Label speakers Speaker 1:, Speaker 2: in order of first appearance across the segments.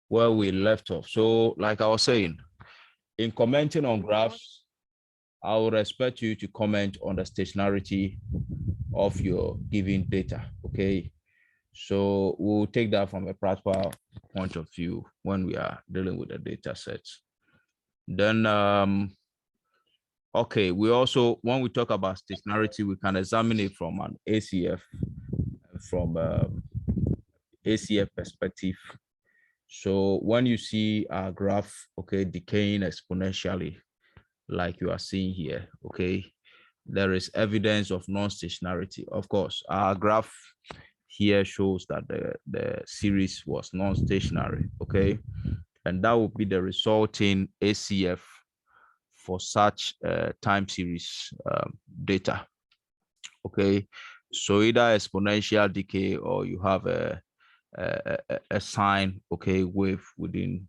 Speaker 1: where we left off. So like I was saying, in commenting on graphs, I would expect you to comment on the stationarity of your given data, okay? So we'll take that from a practical point of view when we are dealing with the data sets. Then, okay, we also, when we talk about stationarity, we can examine it from an ACF, from ACF perspective. So when you see a graph, okay, decaying exponentially, like you are seeing here, okay, there is evidence of non-stationarity. Of course, our graph here shows that the series was non-stationary, okay, and that would be the resulting ACF for such time series data, okay. So either exponential decay or you have a sign, okay, wave within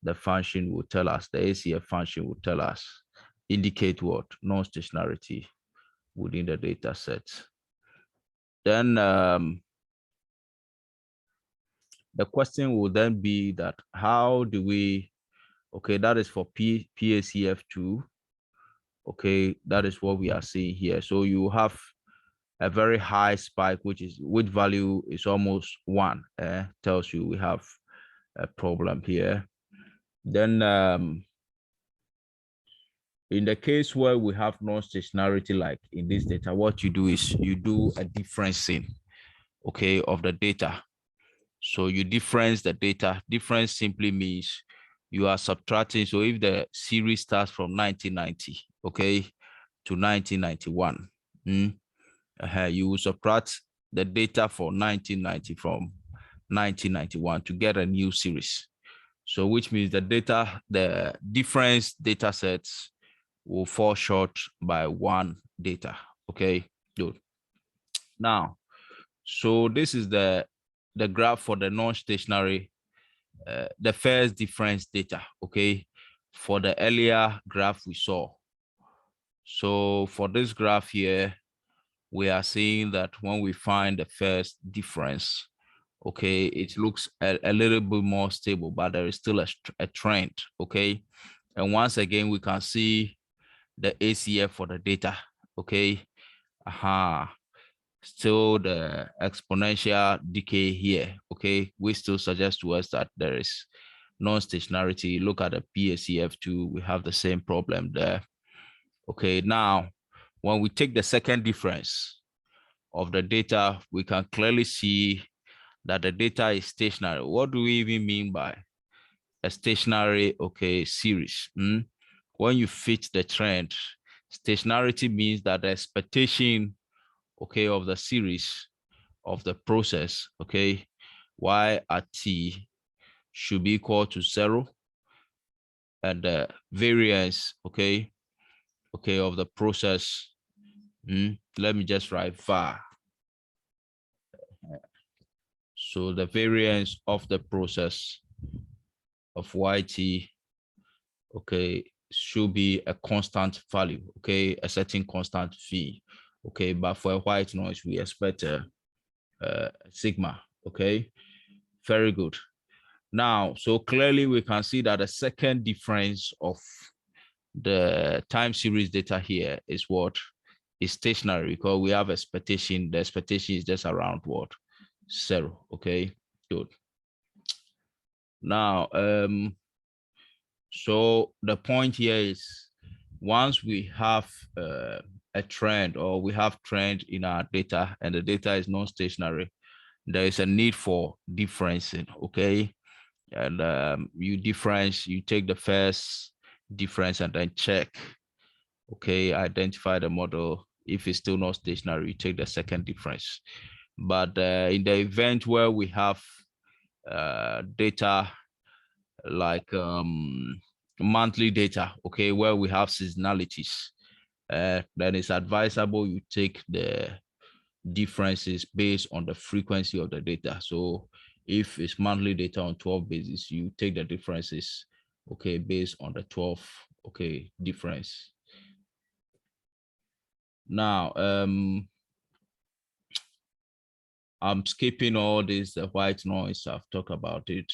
Speaker 1: the function will tell us, the ACF function will tell us, indicate what? Non-stationarity within the data set. Then the question will then be that how do we, okay, that is for PACF2, okay, that is what we are seeing here. So you have a very high spike, which value is almost 1, tells you we have a problem here. Then in the case where we have non-stationarity, like in this data, what you do is you do a differencing, okay, of the data. So you difference the data. Difference simply means you are subtracting. So if the series starts from 1990, okay, to 1991, you will subtract the data for 1990 from 1991 to get a new series. So which means the difference data sets will fall short by 1 data, okay, good. Now, so this is the graph for the non-stationary, the first difference data, okay, for the earlier graph we saw. So for this graph here, we are seeing that when we find the first difference, okay, it looks a little bit more stable, but there is still a trend, okay. And once again, we can see the ACF for the data, okay. Still the exponential decay here, okay, which still suggests to us that there is non-stationarity. Look at the PACF2, we have the same problem there, okay. Now, when we take the second difference of the data, we can clearly see that the data is stationary. What do we even mean by a stationary, okay, series? When you fit the trend, stationarity means that the expectation, okay, of the series of the process, okay, y at t should be equal to 0, and the variance, okay, of the process, let me just write var. So the variance of the process of yt, okay, should be a constant value, okay, a certain constant v, okay, but for a white noise we expect a sigma, okay. Very good. Now, so clearly we can see that the second difference of the time series data here is what is stationary, because we have expectation. The expectation is just around what? 0, okay, good. Now, so the point here is, once we have a trend, or we have trend in our data and the data is non-stationary, there is a need for differencing, okay. And you take the first difference and then check, okay, identify the model. If it's still not stationary, you take the second difference. But in the event where we have data like monthly data, okay, where we have seasonalities, then it's advisable you take the differences based on the frequency of the data. So if it's monthly data on 12 basis, you take the differences, okay, based on the 12, okay, difference. Now, I'm skipping all this, the white noise, I've talked about it.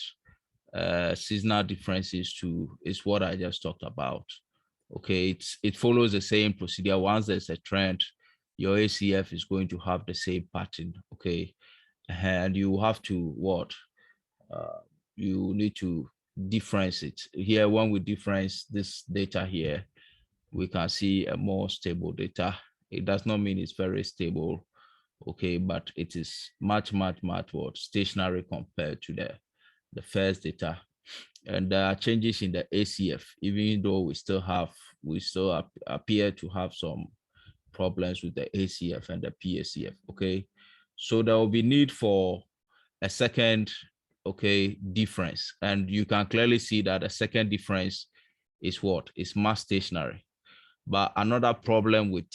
Speaker 1: seasonal differences too is what I just talked about. Okay, it follows the same procedure. Once there's a trend, your ACF is going to have the same pattern. Okay, and you have to what? You need to difference it. Here, when we difference this data here, we can see a more stable data. It does not mean it's very stable, okay, but it is much what stationary compared to the first data. And there are changes in the ACF, even though we still appear to have some problems with the ACF and the PACF, okay? So there will be need for a second, okay, difference. And you can clearly see that a second difference is what? Is mass stationary. But another problem with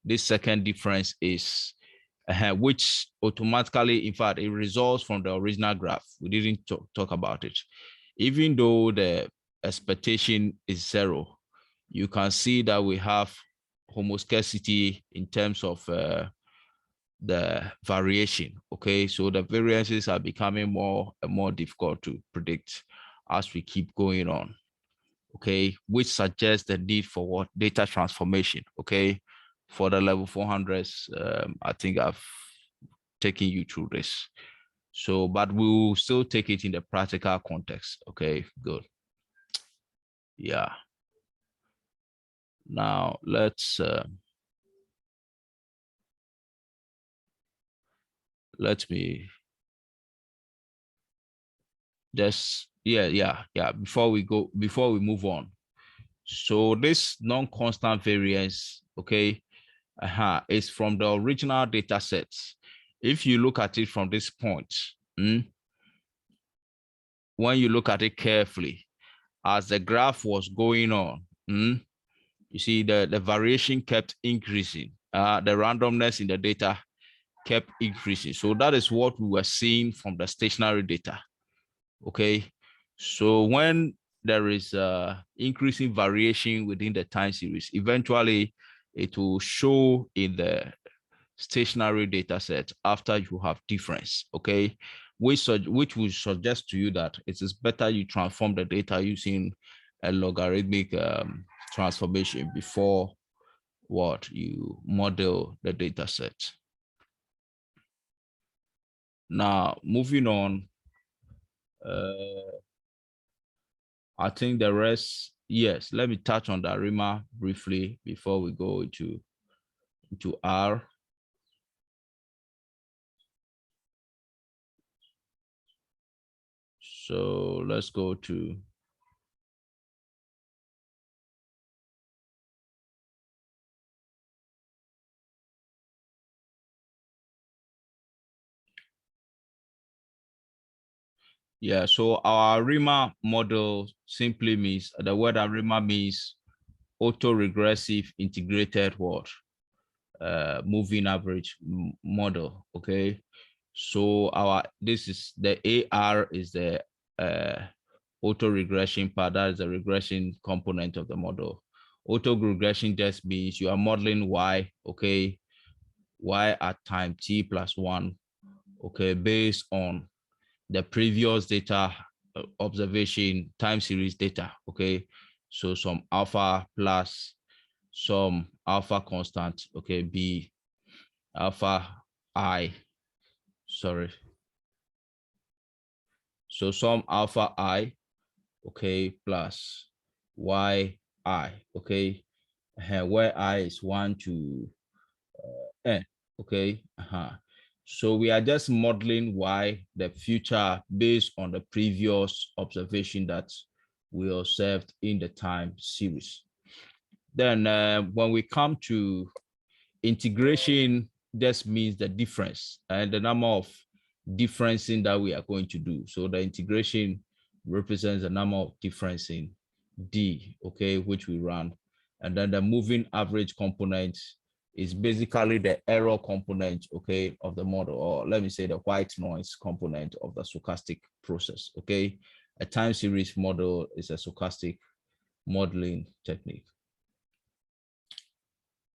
Speaker 1: this second difference is which automatically, in fact, it results from the original graph. We didn't talk about it. Even though the expectation is 0, you can see that we have homoscedasticity in terms of the variation. Okay, so the variances are becoming more and more difficult to predict as we keep going on. Okay, which suggests the need for what? Data transformation. Okay, for the level 400s, I think I've taken you through this. So, but we'll still take it in the practical context. Okay, good. Yeah. Now let me just, yeah. Before we move on. So this non-constant variance, okay, is from the original data sets. If you look at it from this point, when you look at it carefully, as the graph was going on, you see the variation kept increasing. The randomness in the data kept increasing. So that is what we were seeing from the stationary data. Okay, so when there is increasing variation within the time series, eventually it will show in the stationary data set after you have difference. Okay, which will suggest to you that it is better you transform the data using a logarithmic transformation before what you model the data set. Now moving on, I think the rest, yes, let me touch on the ARIMA briefly before we go into R. So let's go to so our ARIMA model simply means, the word ARIMA means autoregressive integrated what? Moving average model, okay? So this is the AR is the autoregression part, that is the regression component of the model. Autoregression just means you are modeling Y, okay? Y at time t plus 1, okay, based on the previous data observation time series data, okay? So some alpha plus some alpha constant, okay, B alpha I, sorry. So some alpha I, okay, plus Y I, okay, where I is 1 to N, okay. So we are just modeling Y, the future, based on the previous observation that we observed in the time series. Then when we come to integration, just means the difference and the number of differencing that we are going to do. So the integration represents the number of differencing D, okay, which we run. And then the moving average component is basically the error component, okay, of the model, or let me say the white noise component of the stochastic process, okay? A time series model is a stochastic modeling technique.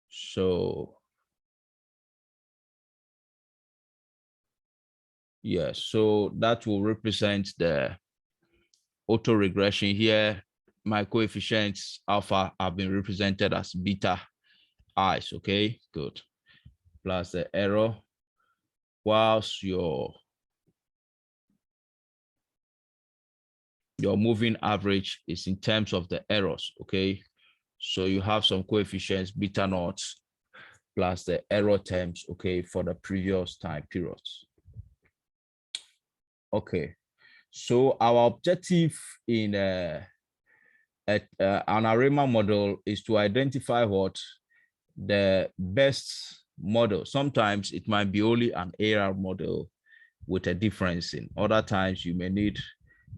Speaker 1: So Yes, so that will represent the auto regression here. My coefficients alpha have been represented as beta i's, okay, good. Plus the error, whilst your moving average is in terms of the errors, okay? So you have some coefficients, beta naught, plus the error terms, okay, for the previous time periods. Okay, so our objective in an ARAM model is to identify what the best model. Sometimes it might be only an ARAM model with a difference in. Other times you may need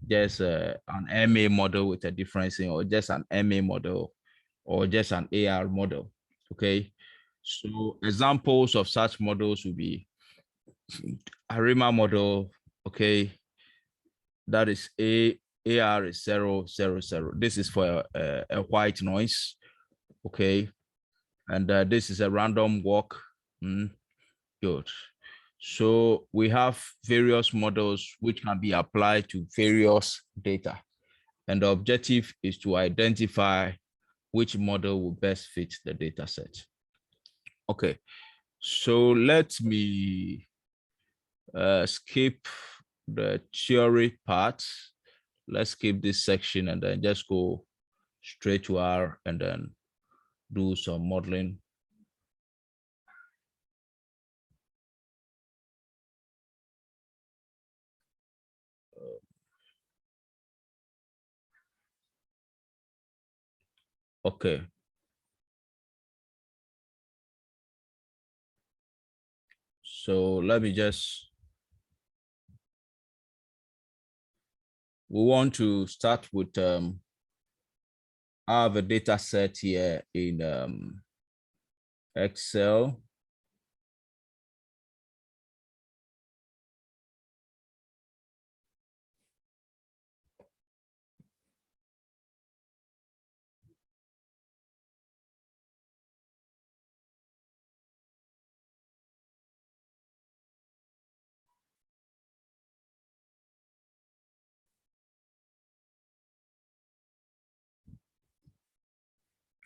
Speaker 1: just an MA model with a difference in, or just an MA model, or just an AR model, okay? So examples of such models would be ARAM model, okay? That is AR is 0, 0, 0. This is for a white noise, okay? And this is a random walk. Good. So we have various models which can be applied to various data. And the objective is to identify which model will best fit the data set. Okay, so let me skip the theory part. Let's skip this section and then just go straight to R and then do some modeling. Okay. So let me just, we want to start with, I have a data set here in Excel.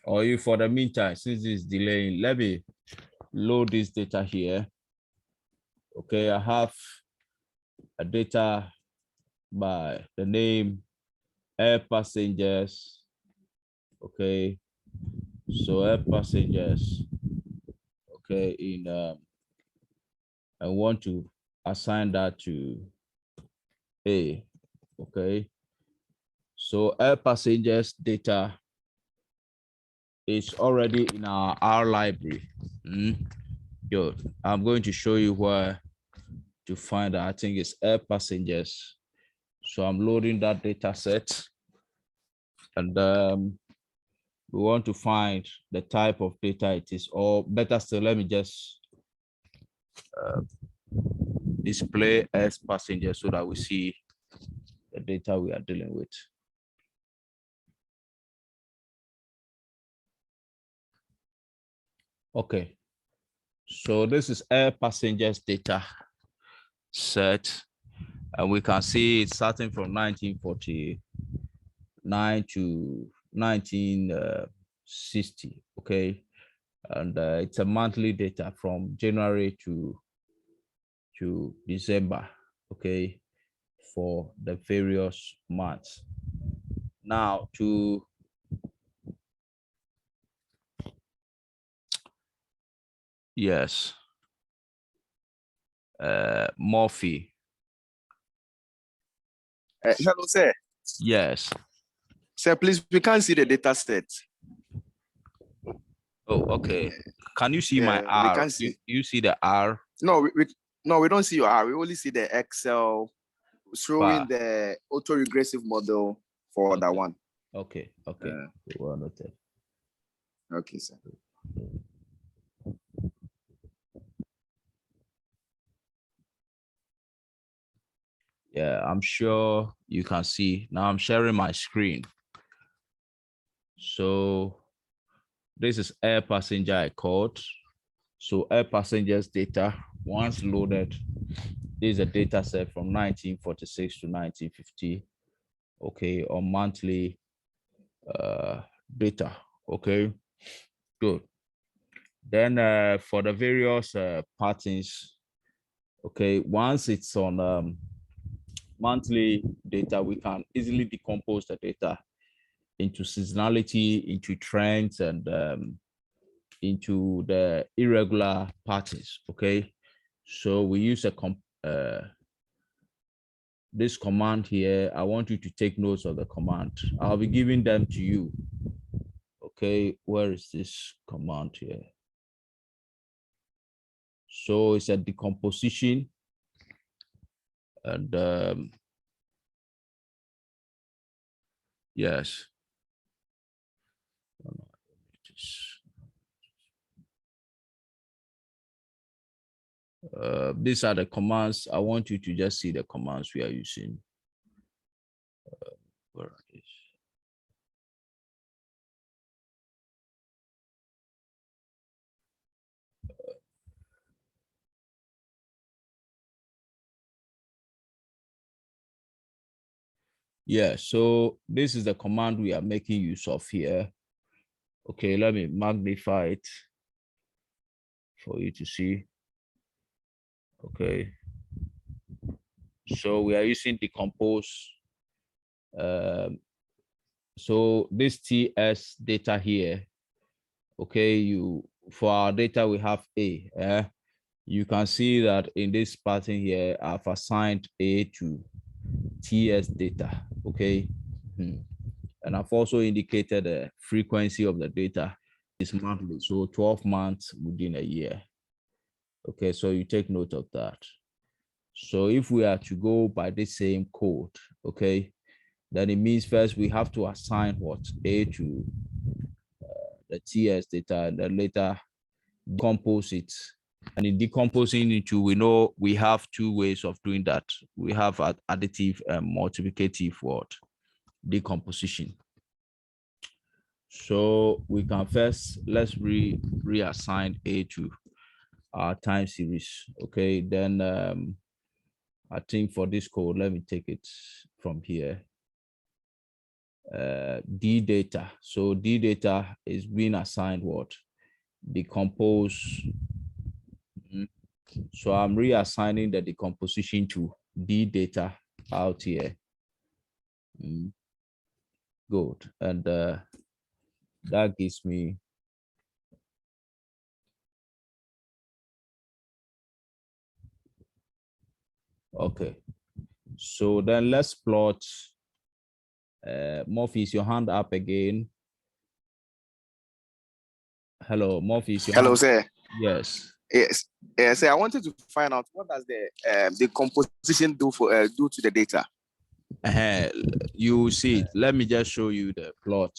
Speaker 1: Or you, for the meantime, since it's delaying, let me load this data here. Okay, I have a data by the name air passengers. Okay, so air passengers. Okay, I want to assign that to A. Okay, so air passengers data is already in our R library. Good. I'm going to show you where to find that. I think it's air passengers. So I'm loading that data set, and we want to find the type of data it is, or better still, let me just display as passengers so that we see the data we are dealing with. Okay, so this is air passengers data set, and we can see it's starting from 1949 to 1960. Okay, and it's a monthly data from January to December. Okay, for the various months. Now to yes, Morphe.
Speaker 2: Hello, sir.
Speaker 1: Yes.
Speaker 2: Sir, please, we can't see the data set.
Speaker 1: Oh, okay. Can you see my R?
Speaker 2: We can't see.
Speaker 1: You see the R?
Speaker 2: No, we don't see your R. We only see the Excel showing the auto-regressive model for that one.
Speaker 1: Okay, okay. Well noted.
Speaker 2: Okay, sir.
Speaker 1: Yeah, I'm sure you can see. Now I'm sharing my screen. So this is air passenger I called. So air passengers data, once loaded, This is a data set from 1946 to 1950, okay, on monthly data, okay, good. Then for the various patterns, okay, once it's on monthly data, we can easily decompose the data into seasonality, into trends, and into the irregular patterns, okay? So we use this command here. I want you to take notes of the command. I'll be giving them to you, okay? Where is this command here? So it's a decomposition, and yes. These are the commands. I want you to just see the commands we are using. Where are these? Yeah, so this is the command we are making use of here. Okay, let me magnify it for you to see. Okay. So we are using decompose. So this TS data here, okay, for our data, we have A. You can see that in this pattern here, I've assigned A to TS data, okay? And I've also indicated the frequency of the data is monthly, so 12 months within a year. Okay, so you take note of that. So if we are to go by the same code, okay, then it means first we have to assign what? A to the TS data, and then later decompose it. And in decomposing into, we know we have two ways of doing that. We have additive and multiplicative what? Decomposition. So we can first, let's reassign A to our time series. Okay, then I think for this code, let me take it from here. D data. So D data is being assigned what? Decompose. So I'm reassigning the decomposition to D data out here. Good. And that gives me okay. So then let's plot. Murphy, is your hand up again? Hello, Murphy, is your
Speaker 2: Hello,
Speaker 1: hand?
Speaker 2: sir. Yes. Yes. Yes. I wanted to find out what does the composition do to the data.
Speaker 1: You see, let me just show you the plot.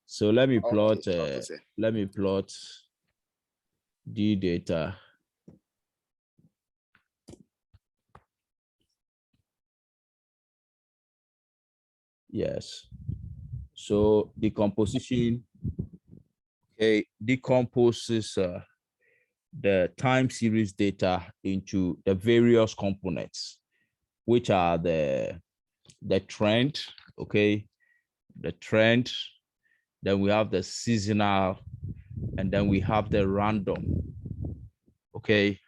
Speaker 1: So let me plot. Let me plot D data. Yes. So decomposition, okay, decomposes the time series data into the various components, which are the trend, okay, the trend, then we have the seasonal, and then we have the random, okay.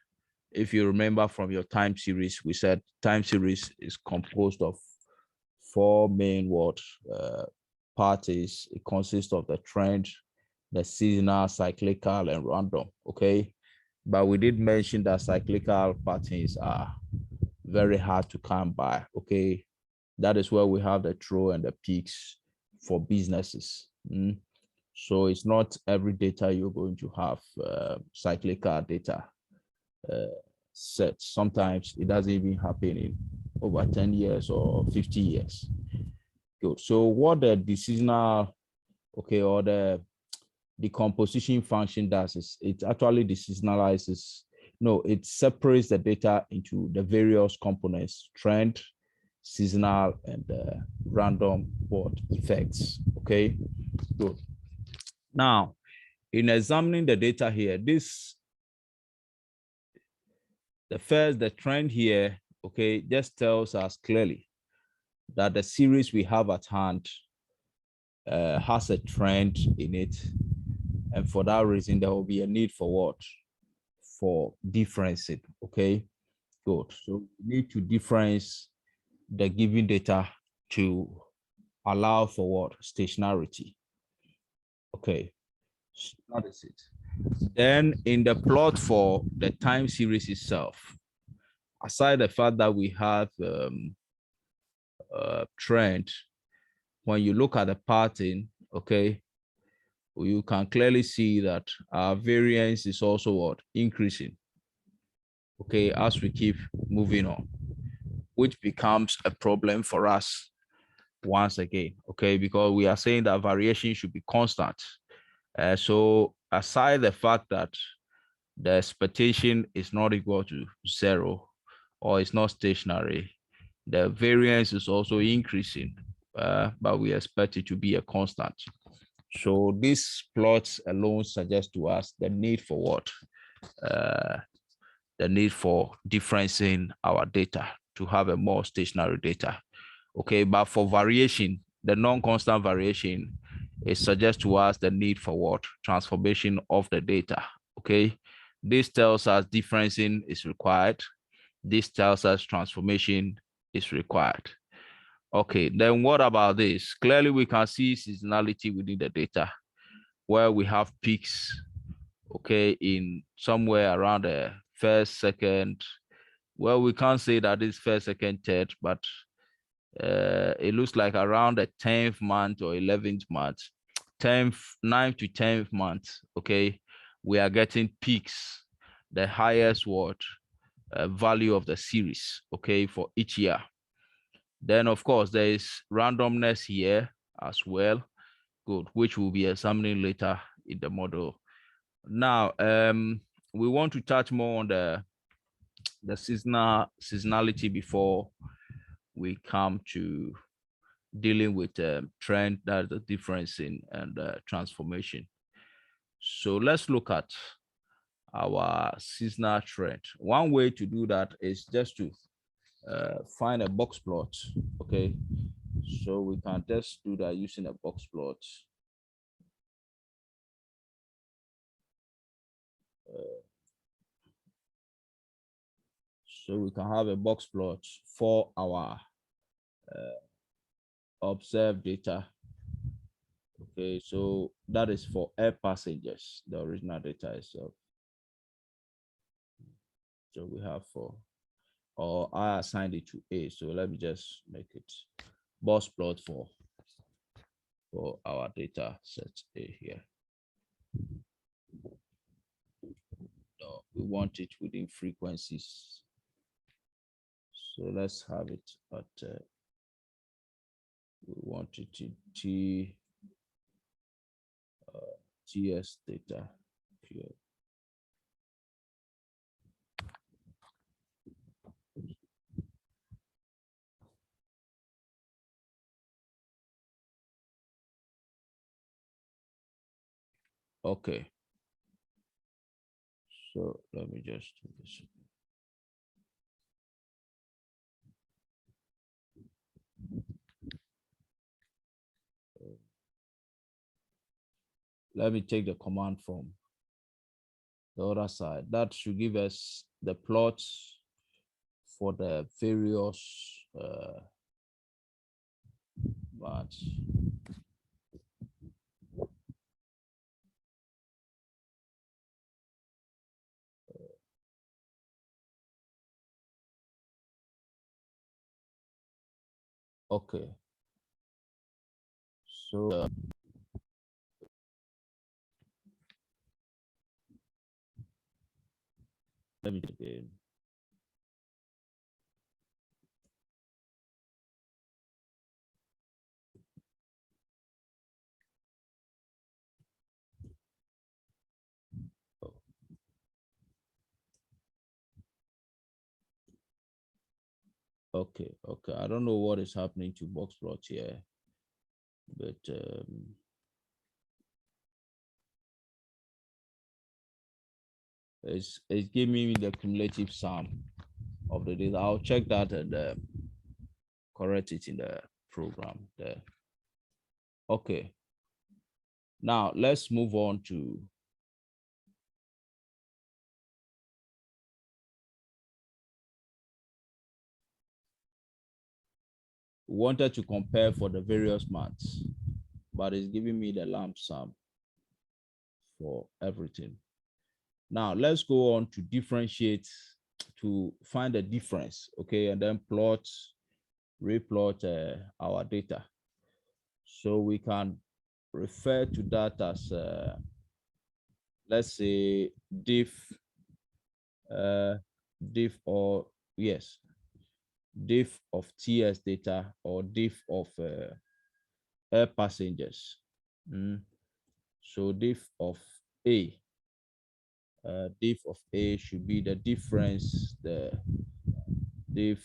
Speaker 1: If you remember from your time series, we said time series is composed of four main parties. It consists of the trend, the seasonal, cyclical, and random, okay. But we did mention that cyclical patterns are very hard to come by, okay. That is where we have the trough and the peaks for businesses. So it's not every data you're going to have cyclical data set. Sometimes it doesn't even happen in over 10 years or 50 years. Good. So what the decisional, okay, or the decomposition function does is it actually decisionalizes. No, it separates the data into the various components: trend, seasonal, and random effects. Okay, good. Now, in examining the data here, this the trend here, okay, just tells us clearly that the series we have at hand has a trend in it. And for that reason, there will be a need for what? For differencing, okay? Good. So we need to difference the given data to allow for what? Stationarity. Okay, so that is it. Then in the plot for the time series itself, aside the fact that we have trend, when you look at the pattern, okay, you can clearly see that our variance is also what? Increasing, okay, as we keep moving on, which becomes a problem for us once again, okay, because we are saying that variation should be constant. So aside the fact that the expectation is not equal to 0 or it's not stationary, the variance is also increasing, but we expect it to be a constant. So these plots alone suggest to us the need for what? The need for differencing our data to have a more stationary data. Okay, but for variation, the non-constant variation, it suggests to us the need for what? Transformation of the data. Okay, this tells us differencing is required. This tells us transformation is required. Okay, then what about this? Clearly, we can see seasonality within the data where we have peaks, okay, in somewhere around the first, second. Well, we can't say that it's first, second, third, but it looks like around the 10th month or 11th month, 10th, 9th to 10th month, okay, we are getting peaks, the highest value of the series, okay, for each year. Then, of course, there is randomness here as well, good, which we'll be examining later in the model. Now, we want to touch more on the seasonality before we come to dealing with trend, that the difference in and transformation. So let's look at our seasonal trend. One way to do that is just to find a box plot, okay? So we can just do that using a box plot. So we can have a box plot for our observed data. Okay, so that is for air passengers, the original data itself. So we have or I assigned it to A. So let me just make it box plot for our data set A here. No, we want it within frequencies. So let's have it at we want it to TS data here. Okay. So let me just do this. Let me take the command from the other side. That should give us the plots for the various months. Okay. So let me again. Okay, okay. I don't know what is happening to box plot here, but let It's giving me the cumulative sum of the data. I'll check that and correct it in the program there. Okay. Now let's move on to wanted to compare for the various months, but it's giving me the lump sum for everything. Now let's go on to differentiate, to find the difference, okay, and then replot our data. So we can refer to that as, let's say, diff of TS data or diff of air passengers. So diff of A should be the difference, the diff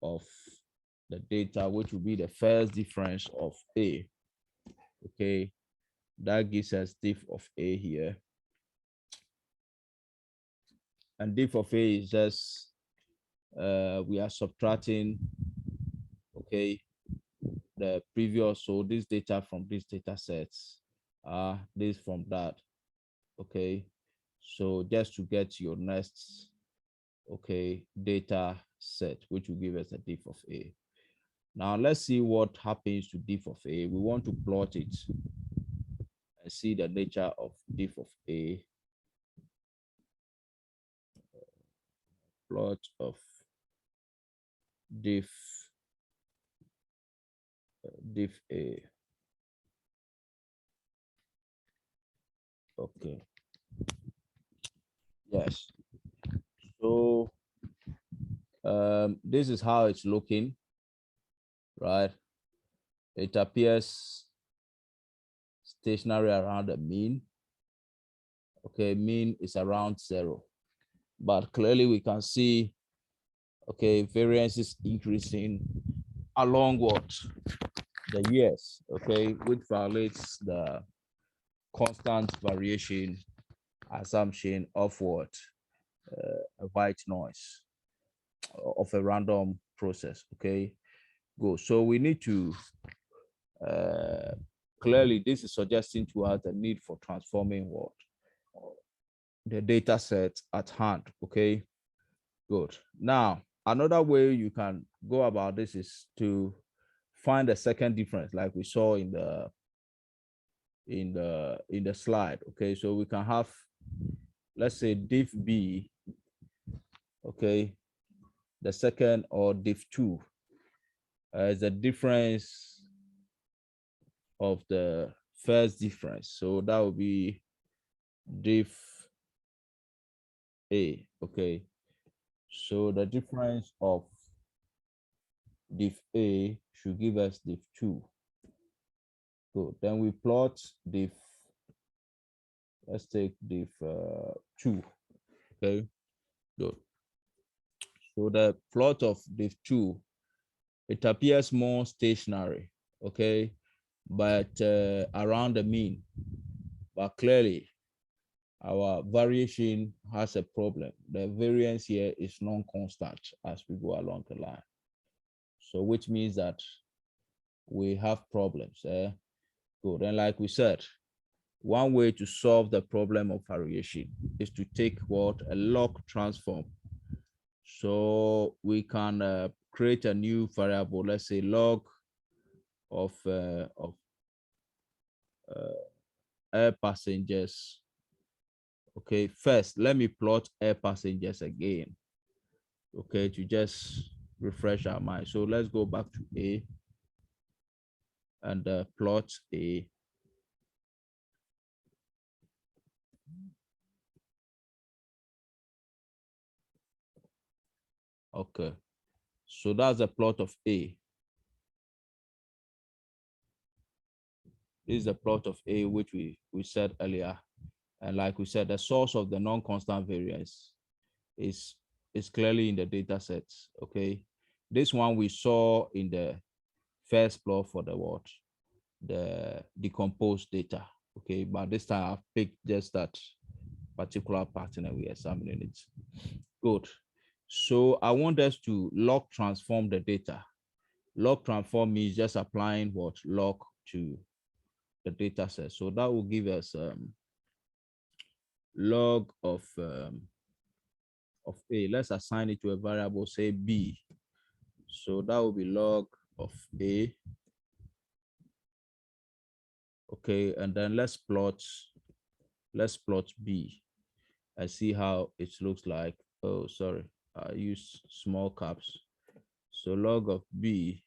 Speaker 1: of the data, which will be the first difference of A. Okay, that gives us diff of A here. And diff of A is just, we are subtracting, okay, the previous, so this data from this data sets, this from that, okay. So just to get your next, okay, data set, which will give us a diff of A. Now let's see what happens to diff of A. We want to plot it and see the nature of diff of A. Plot of diff A. Okay. Yes. So this is how it's looking, right? It appears stationary around the mean. Okay, mean is around 0, but clearly we can see, okay, variance is increasing along what the years, okay, which violates the constant variation assumption of what a white noise of a random process. Okay, go. So we need to clearly this is suggesting to us the need for transforming what the data set at hand. Okay, good. Now another way you can go about this is to find a second difference, like we saw in the slide. Okay, so we can have, let's say, diff B, okay, the second, or diff 2 is the difference of the first difference. So that would be diff A. Okay, so the difference of diff A should give us diff 2. Good. Then we plot diff, let's take diff 2. Okay, good. So the plot of diff 2, it appears more stationary, okay, but around the mean. But clearly, our variation has a problem. The variance here is non-constant as we go along the line. So which means that we have problems. Good. And like we said, one way to solve the problem of variation is to take what? A log transform. So we can create a new variable, let's say log of air passengers. Okay, first let me plot air passengers again, okay, to just refresh our mind. So let's go back to A and plot A. Okay, so that's the plot of A. This is the plot of A, which we said earlier. And like we said, the source of the non-constant variance is clearly in the data sets. Okay, this one we saw in the first plot for the what? The decomposed data. Okay, but this time I've picked just that particular pattern and we're examining it. Good. So I want us to log transform the data. Log transform means just applying what log to the data set. So that will give us log of A. Let's assign it to a variable, say B. So that will be log of A. Okay, and then let's plot B and see how it looks like. Oh, sorry, I use small caps. So log of B,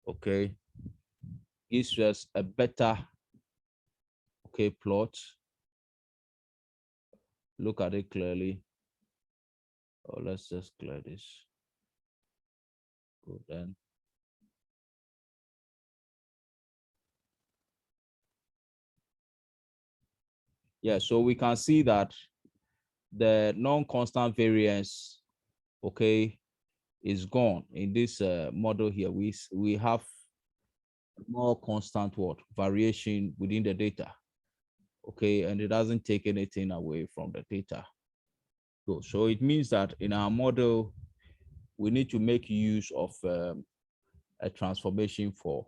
Speaker 1: okay, gives us a better, okay, plot. Look at it clearly. Oh, let's just clear this. Good then. Yeah, so we can see that the non-constant variance, okay, is gone in this model here. We have more constant what variation within the data, okay, and it doesn't take anything away from the data. Good. So it means that in our model, we need to make use of a transformation for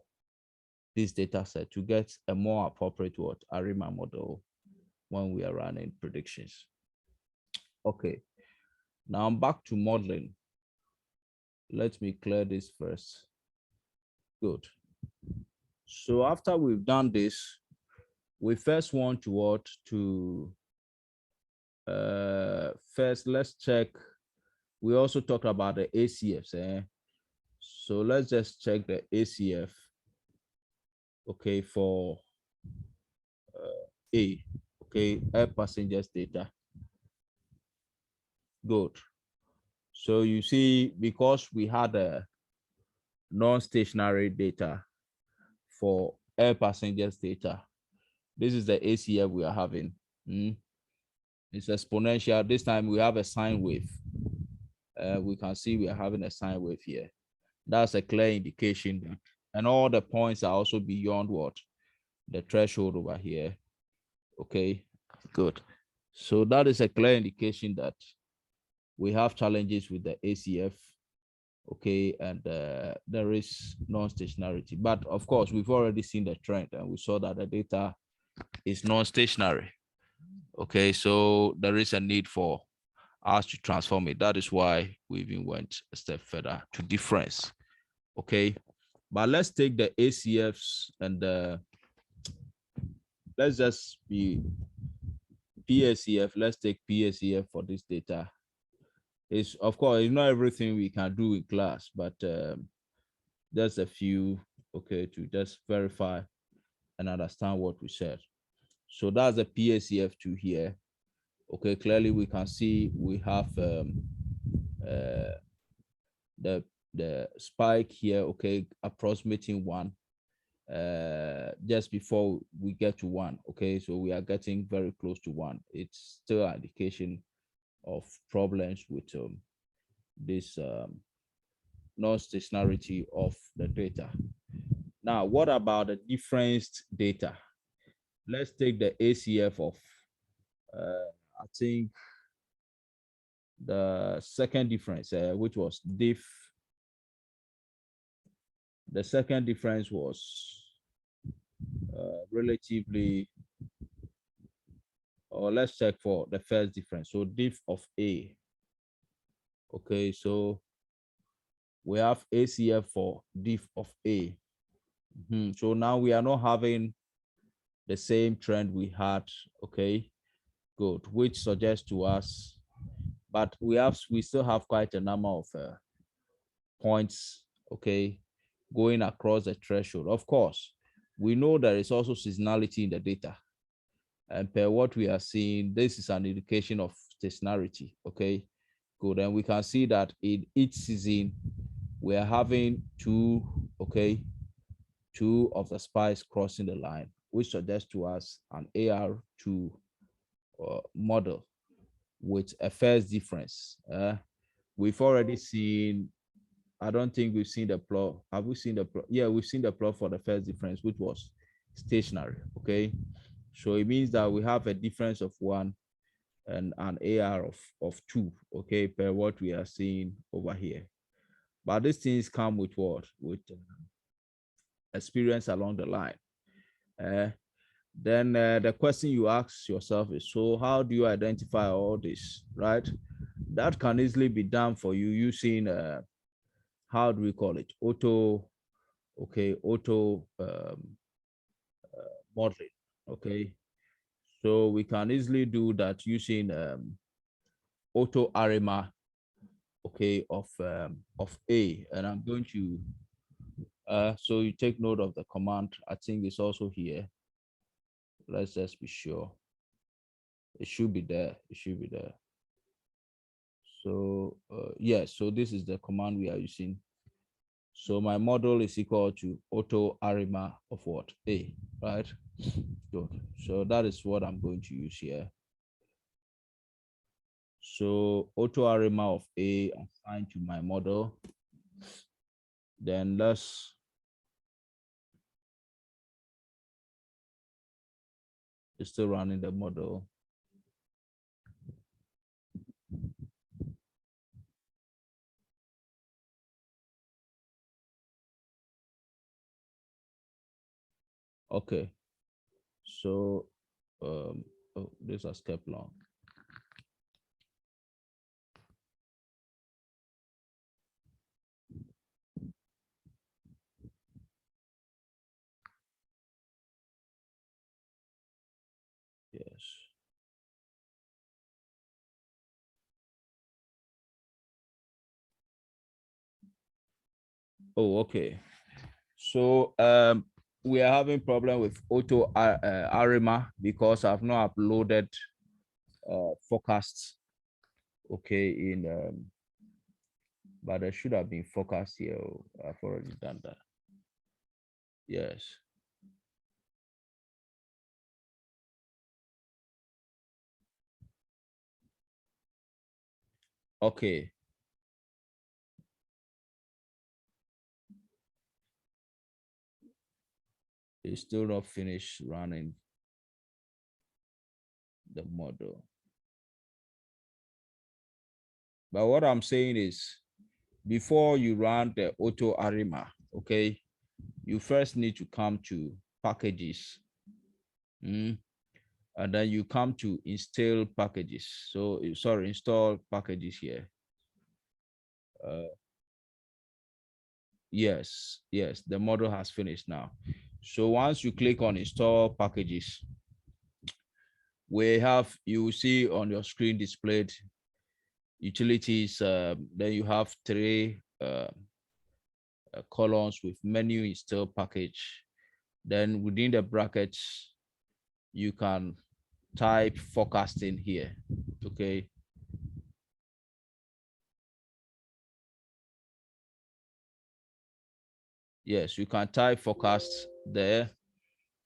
Speaker 1: this data set to get a more appropriate what ARAM model when we are running predictions. Okay, now I'm back to modeling. Let me clear this first. Good. So after we've done this, we first want to what to first let's check. We also talked about the ACFs. So let's just check the ACF, okay, for A, okay, air passengers data. Good. So you see, because we had a non-stationary data for air passengers data, this is the ACF we are having. It's exponential. This time we have a sine wave. We can see we are having a sine wave here. That's a clear indication that, and all the points are also beyond what the threshold over here. Okay, good. So that is a clear indication that we have challenges with the ACF. Okay, and there is non-stationarity. But of course, we've already seen the trend and we saw that the data is non-stationary. Okay, so there is a need for us to transform it. That is why we even went a step further to difference. Okay, but let's take the ACFs and let's just be PACF. Let's take PACF for this data. It's of course it's not everything we can do in class, but there's a few, okay, to just verify and understand what we said. So that's a PACF2 here. Okay, clearly we can see we have the spike here, okay, approximating 1 just before we get to 1. Okay, so we are getting very close to 1. It's still an indication of problems with this non-stationarity of the data. Now, what about the difference data? Let's take the ACF of I think the second difference, which was diff. The second difference was relatively, or let's check for the first difference. So diff of A. Okay, so we have ACF for diff of A. So now we are not having the same trend we had. Okay, good, which suggests to us, but we still have quite a number of points, okay, going across the threshold. Of course, we know there is also seasonality in the data. And per what we are seeing, this is an indication of stationarity, okay? Good, and we can see that in each season, we are having two of the spikes crossing the line, which suggests to us an AR2 model with a first difference. We've already seen, I don't think we've seen the plot. Have we seen the plot? Yeah, we've seen the plot for the first difference, which was stationary, okay? So it means that we have a difference of 1 and an AR of 2, okay, per what we are seeing over here. But these things come with what? With experience along the line. Then the question you ask yourself is, so how do you identify all this, right? That can easily be done for you using, how do we call it? Auto modeling, okay? So we can easily do that using auto ARAM, okay, of A. And I'm going to, so you take note of the command. I think it's also here. Let's just be sure. It should be there. It should be there. So yes, so this is the command we are using. So my model is equal to auto ARAM of what? A, right? Good. So that is what I'm going to use here. So auto ARAM of A assigned to my model. Then let's it's still running the model. Okay. So oh, this has kept long. Yes. Oh, okay. So we are having problem with auto ARAM because I've not uploaded forecasts. Okay, in but there should have been forecast here. Oh, I've already done that. Yes. Okay. It's still not finished running the model. But what I'm saying is, before you run the auto ARAM, okay, you first need to come to packages. And then you come to install packages. So sorry, install packages here. Yes, the model has finished now. So once you click on install packages, you will see on your screen displayed utilities. Then you have 3 columns with menu install package. Then within the brackets, you can type forecasting here. Okay. Yes, you can type forecast there,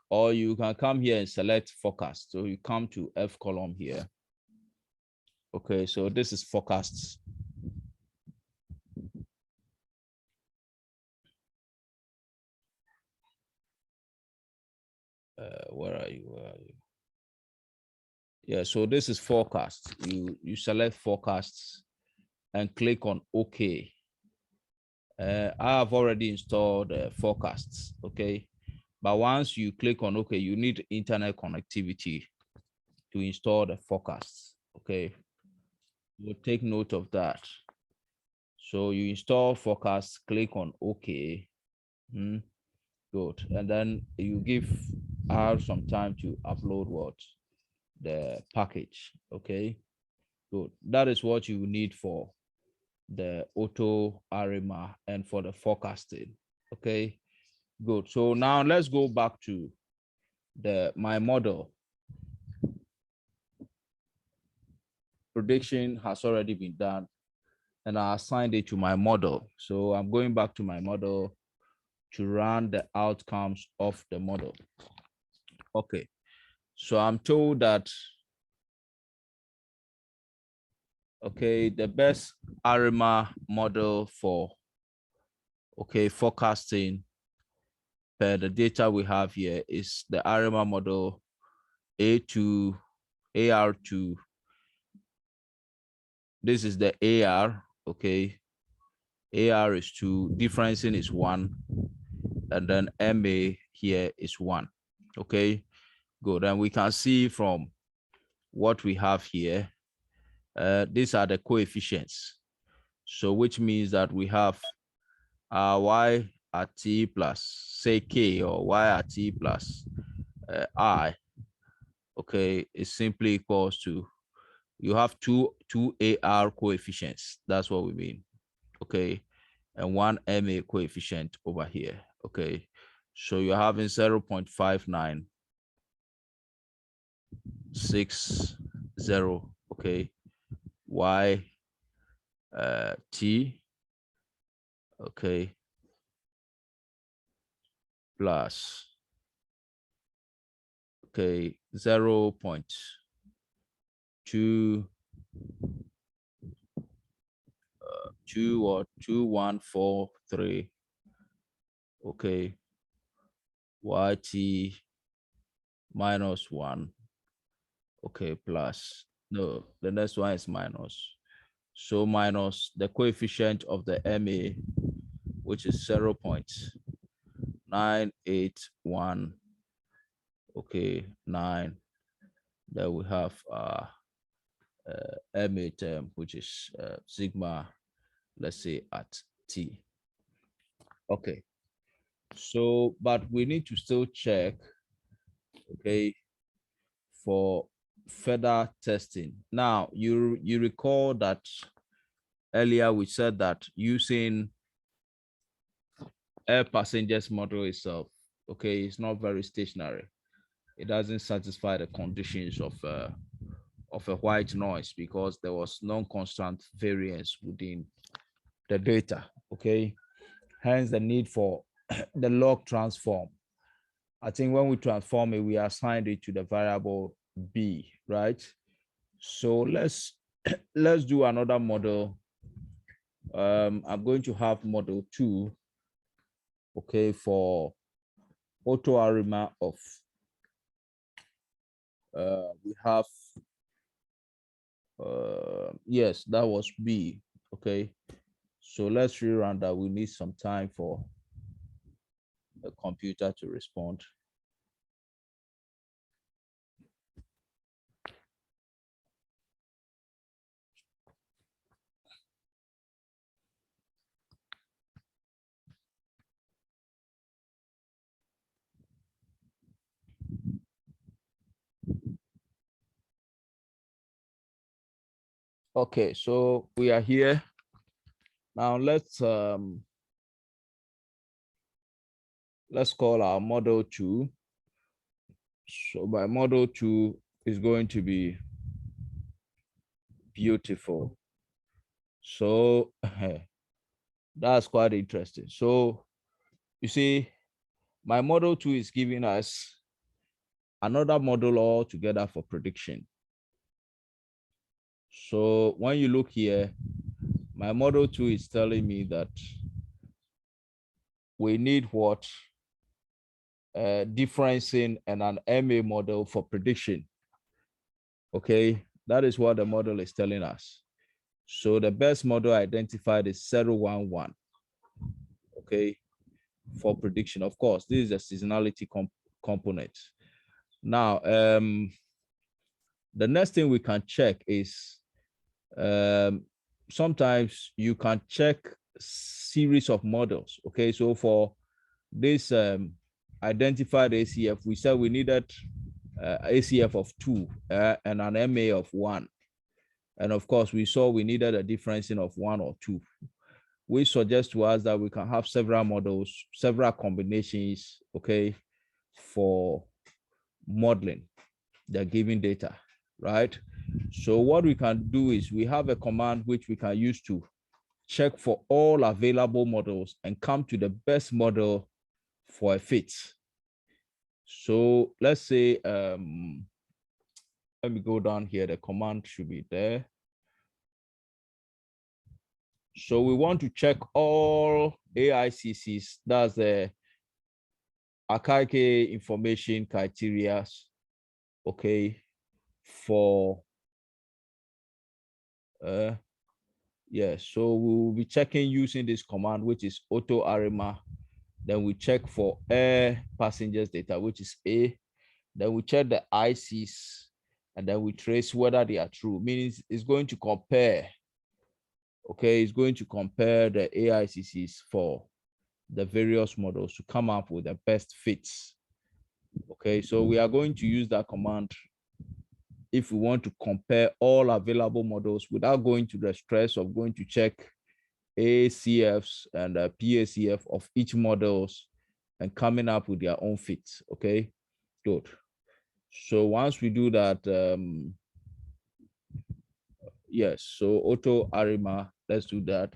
Speaker 1: or you can come here and select forecast. So you come to F column here. Okay, so this is forecasts. Where are you? Yeah, so this is forecast. You select forecasts and click on OK. I have already installed forecasts. Okay, but once you click on OK, you need internet connectivity to install the forecasts. Okay, we'll take note of that. So you install forecast, click on OK. Good. And then you give out some time to upload what? The package. Okay. Good. That is what you need for the auto ARAM and for the forecasting. Okay. Good. So now let's go back to my model. Prediction has already been done and I assigned it to my model. So I'm going back to my model to run the outcomes of the model. Okay. So I'm told that, okay, the best ARAM model for, okay, forecasting per the data we have here is the ARAM model A2, AR2. This is the AR, okay? AR is 2, differencing is 1, and then MA here is 1, okay? Good, and we can see from what we have here, these are the coefficients. So which means that we have y at t plus, say k, or y at t plus I, okay, is simply equals to, you have two AR coefficients. That's what we mean, okay, and one MA coefficient over here, okay. So you're having 0.5960, okay, y t, okay, plus, okay, 0.2 or 2143, okay, yt minus 1, okay, plus, no, the next one is minus. So minus the coefficient of the MA, which is 0.981, okay, 9. Then we have MA term, which is sigma, let's say at T. Okay. So, but we need to still check, okay, for further testing. Now, you recall that earlier we said that using air passengers model itself, okay, it's not very stationary. It doesn't satisfy the conditions of a white noise because there was non-constant variance within the data, okay? Hence the need for the log transform. I think when we transform it, we assigned it to the variable B, right? So let's do another model. I'm going to have model 2, okay, for auto ARAM of we have yes, that was B, okay. So let's rerun that. We need some time for the computer to respond. Okay, so we are here now. Let's call our model 2. So my model 2 is going to be beautiful. So that's quite interesting. So you see, my model 2 is giving us another model altogether for prediction. So when you look here, my model 2 is telling me that we need what? Differencing and an MA model for prediction. Okay, that is what the model is telling us. So the best model identified is 011, okay, for prediction. Of course, this is a seasonality component. Now, the next thing we can check is sometimes you can check series of models. Okay, so for this identified ACF, we said we needed ACF of 2 and an MA of 1. And of course, we saw we needed a differencing of 1 or 2. We suggest to us that we can have several models, several combinations, okay, for modeling the given data, right? So what we can do is we have a command which we can use to check for all available models and come to the best model for a fit. So let's say, let me go down here. The command should be there. So we want to check all AICCs, that's the archaic information criteria, okay, for so we'll be checking using this command, which is auto ARAM. Then we check for air passengers data, which is A. Then we check the ICs, and then we trace whether they are true, meaning it's going to compare. Okay, it's going to compare the AICCs for the various models to come up with the best fits. Okay, so we are going to use that command if we want to compare all available models without going to the stress of going to check ACFs and PACF of each models and coming up with their own fits. Okay, good. So once we do that, yes, so auto ARAM, let's do that.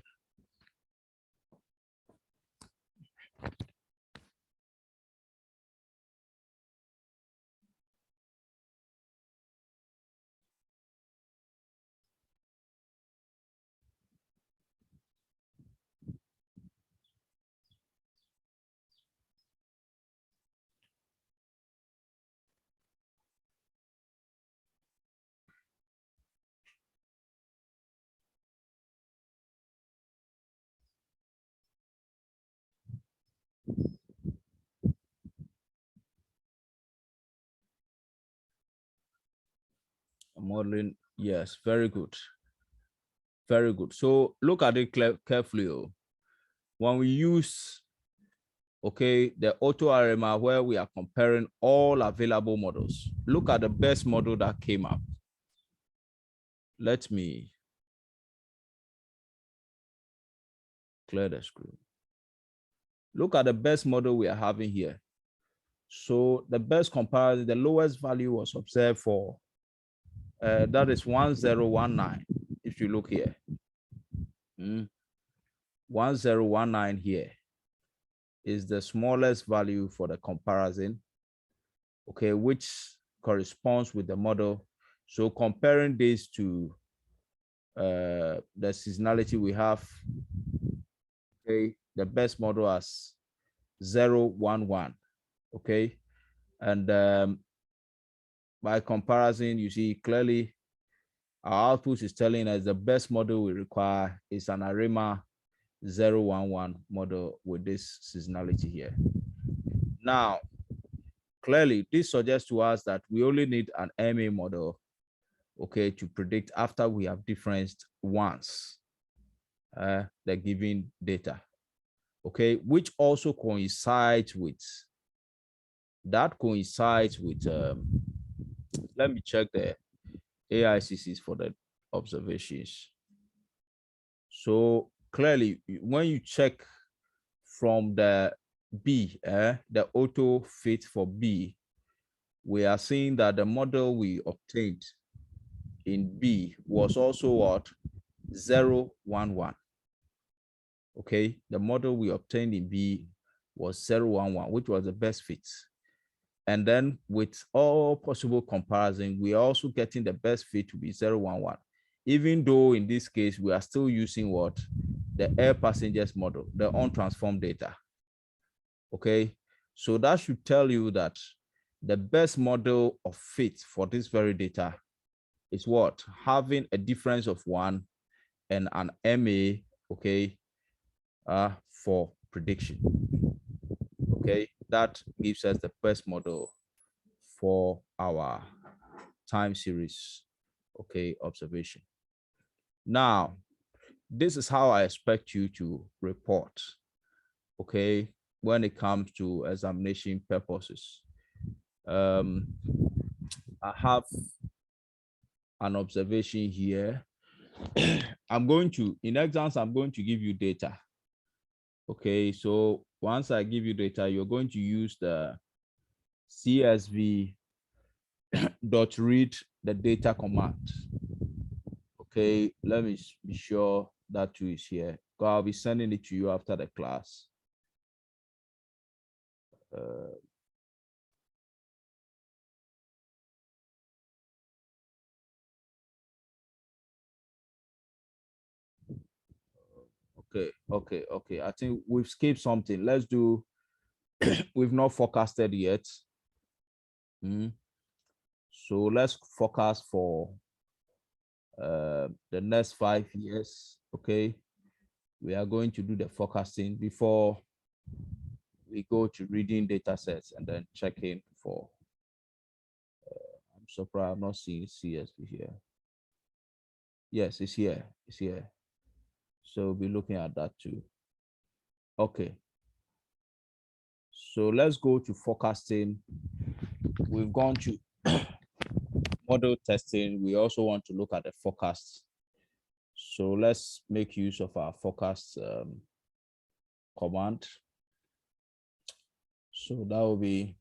Speaker 1: Modeling, yes, very good. Very good. So look at it carefully. When we use, okay, the auto ARAM where we are comparing all available models, look at the best model that came up. Let me clear the screen. Look at the best model we are having here. So the best comparison, the lowest value was observed for, that is 1019. If you look here, 1019 here is the smallest value for the comparison, okay, which corresponds with the model. So comparing this to the seasonality we have, okay, the best model as 011, okay, and by comparison, you see clearly our output is telling us the best model we require is an ARAM 011 model with this seasonality here. Now, clearly, this suggests to us that we only need an MA model, okay, to predict after we have differenced once the given data, okay, which also coincides with, let me check the AICCs for the observations. So clearly, when you check from the B, the auto fit for B, we are seeing that the model we obtained in B was also what? 011. Okay, the model we obtained in B was 011, which was the best fit. And then with all possible comparison, we are also getting the best fit to be 011. Even though in this case, we are still using what? The air passengers model, the untransformed data. Okay, so that should tell you that the best model of fit for this very data is what? Having a difference of 1 and an MA, okay, for prediction. Okay, that gives us the best model for our time series, okay, observation. Now, this is how I expect you to report, okay, when it comes to examination purposes. I have an observation here. I'm going to, in exams, I'm going to give you data. Okay, so once I give you data, you're going to use the CSV dot read the data command. Okay, let me be sure that too is here. I'll be sending it to you after the class. Okay. I think we've skipped something. Let's do, we've not forecasted yet. So let's forecast for the next 5 years. Okay, we are going to do the forecasting before we go to reading data sets and then checking for. I'm surprised I'm not seeing CSV here. Yes, it's here. It's here. So we'll be looking at that too. Okay. So let's go to forecasting. We've gone to model testing. We also want to look at the forecast. So let's make use of our forecast command. So that will be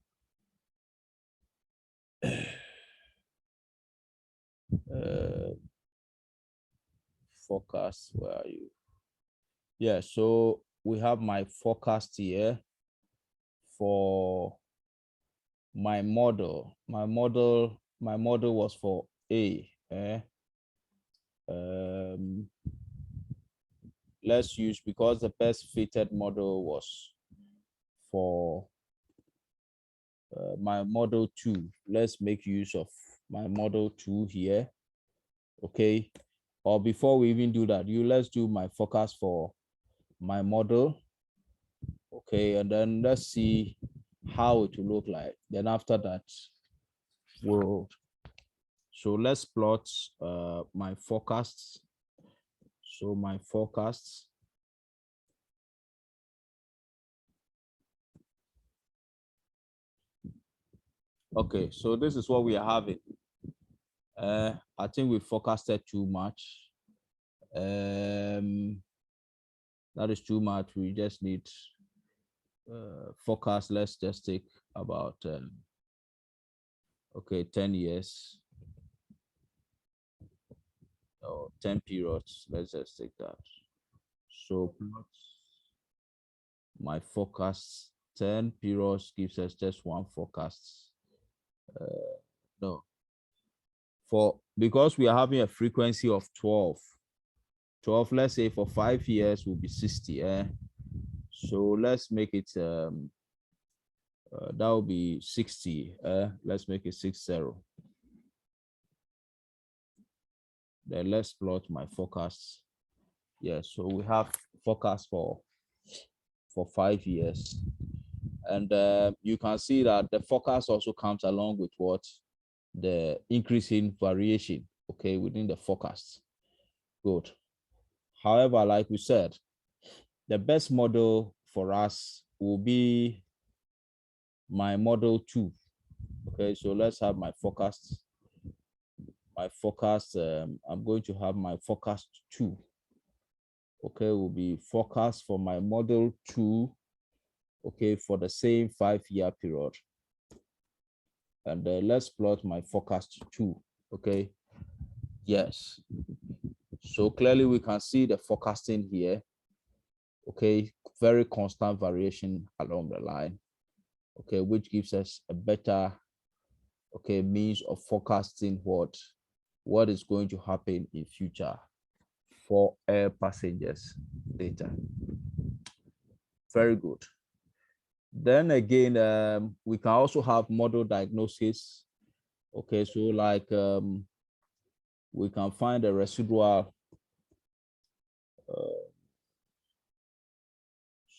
Speaker 1: forecast. Where are you? Yeah, so we have my forecast here for my model. My model was for A. Let's use, because the best fitted model was for my model 2. Let's make use of my model 2 here. Okay. Or before we even do that, let's do my forecast for my model. Okay, and then let's see how it will look like. Then after that, so let's plot my forecasts. So my forecasts. Okay, so this is what we are having. I think we forecasted too much. That is too much. We just need forecast. Let's just take about okay, 10 years or 10 periods. Let's just take that. So my forecast 10 periods gives us just one forecast. No, because we are having a frequency of 12, let's say for 5 years will be 60. So let's make it that will be 60. Let's make it 60. Then let's plot my forecast. Yeah, so we have forecast for 5 years, and you can see that the forecast also comes along with what the increasing variation, okay, within the forecast. Good. However, like we said, the best model for us will be my model 2. Okay, so let's have my forecast. I'm going to have my forecast 2. Okay, will be forecast for my model 2. Okay, for the same 5-year period. And let's plot my forecast 2. Okay, yes. So clearly we can see the forecasting here. Okay, very constant variation along the line. Okay, which gives us a better means of forecasting what is going to happen in future for air passengers data. Very good. Then again, we can also have model diagnosis. Okay, so like we can find a residual.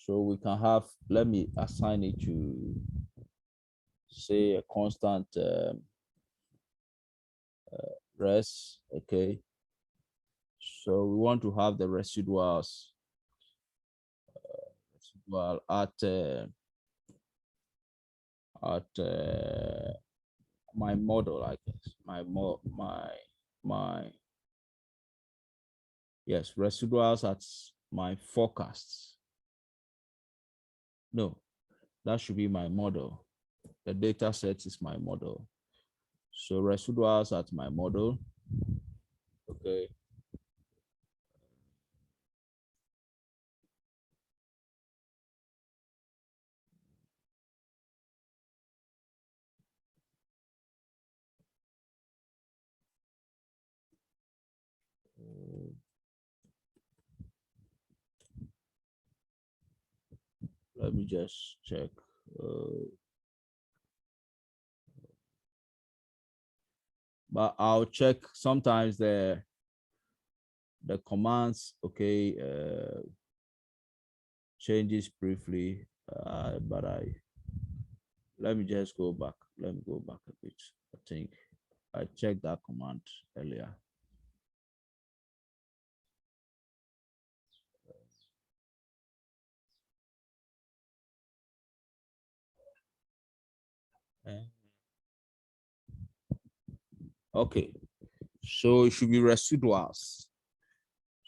Speaker 1: So we can have, let me assign it to say a constant res. Okay, so we want to have the residuals at my model, I guess. Yes, residuals at my forecasts. No, that should be my model. The data set is my model. So residuals at my model. Okay. Let me just check. but I'll check sometimes the commands, okay, changes briefly, but let me just go back. Let me go back a bit. I think I checked that command earlier. Okay, so it should be residuals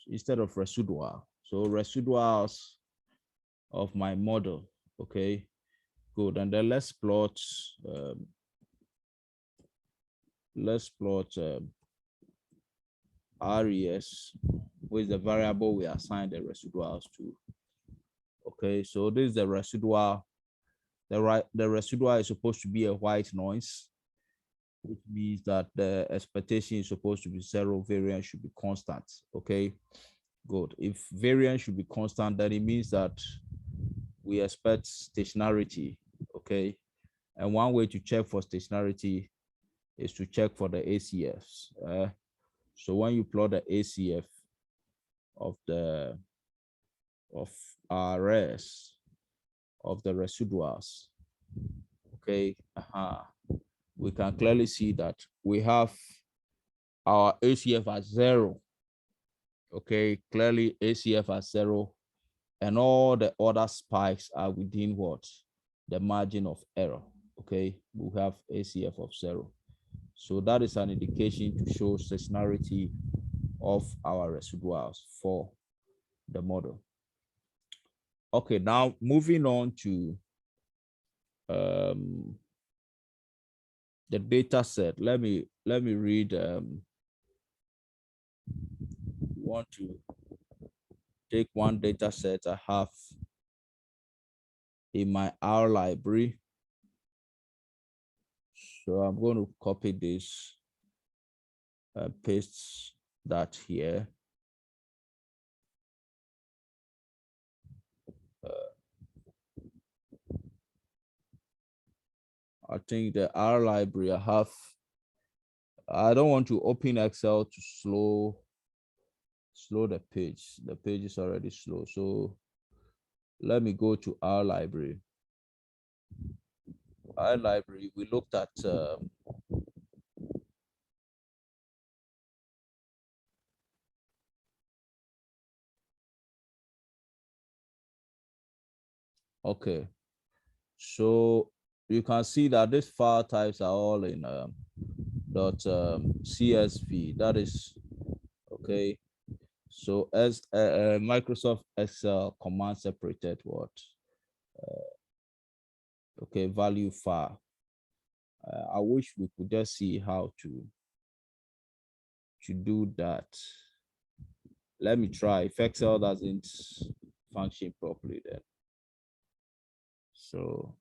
Speaker 1: instead of residual. So residuals of my model. Okay, good. And then let's plot res, which is the variable we assign the residuals to. Okay, so this is the residual. The residual is supposed to be a white noise, which means that the expectation is supposed to be zero, variance should be constant. Okay, good. If variance should be constant, then it means that we expect stationarity. Okay, and one way to check for stationarity is to check for the ACFs. So when you plot the ACF of RS of the residuals, okay, we can clearly see that we have our ACF at 0. Okay, clearly ACF at 0, and all the other spikes are within what? The margin of error. Okay, we have ACF of 0. So that is an indication to show stationarity of our residuals for the model. Okay, now moving on to the data set. Let me read. Want to take one data set I have in my R library. So I'm going to copy this and paste that here. I think the R library I don't want to open Excel to slow the page. The page is already slow. So let me go to our library. Our library, we looked at okay. So you can see that these file types are all in .csv. That is okay. So as Microsoft Excel command separated what? Okay, value file. I wish we could just see how to do that. Let me try. If Excel doesn't function properly, then so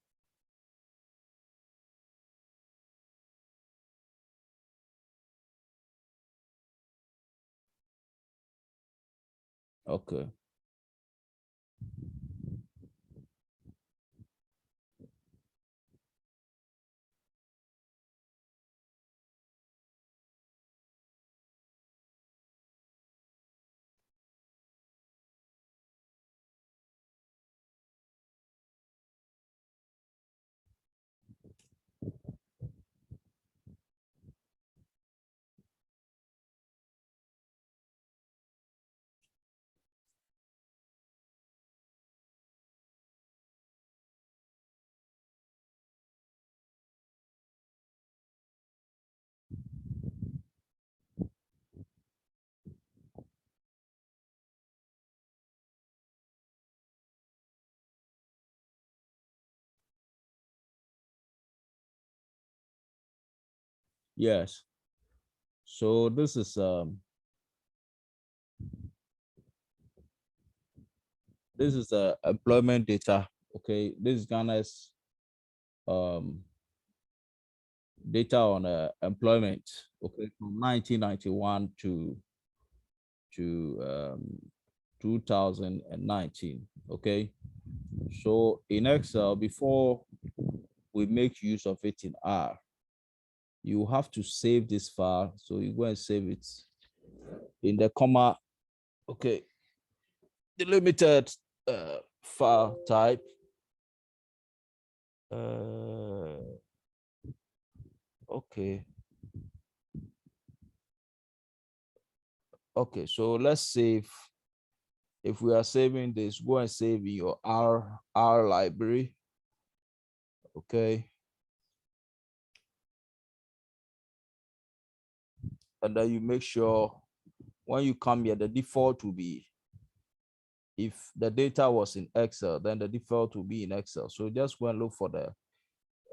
Speaker 1: okay. Yes. So this is employment data. Okay, this is Ghana's data on employment. Okay, from 1991 to 2019. Okay, so in Excel, before we make use of it in R, you have to save this file. So you go and save it in the comma, okay, delimited file type. Okay. Okay, so let's save. If we are saving this, go and save in your R library. Okay. And then you make sure when you come here, the default will be, if the data was in Excel, then the default will be in Excel. So just go and look for the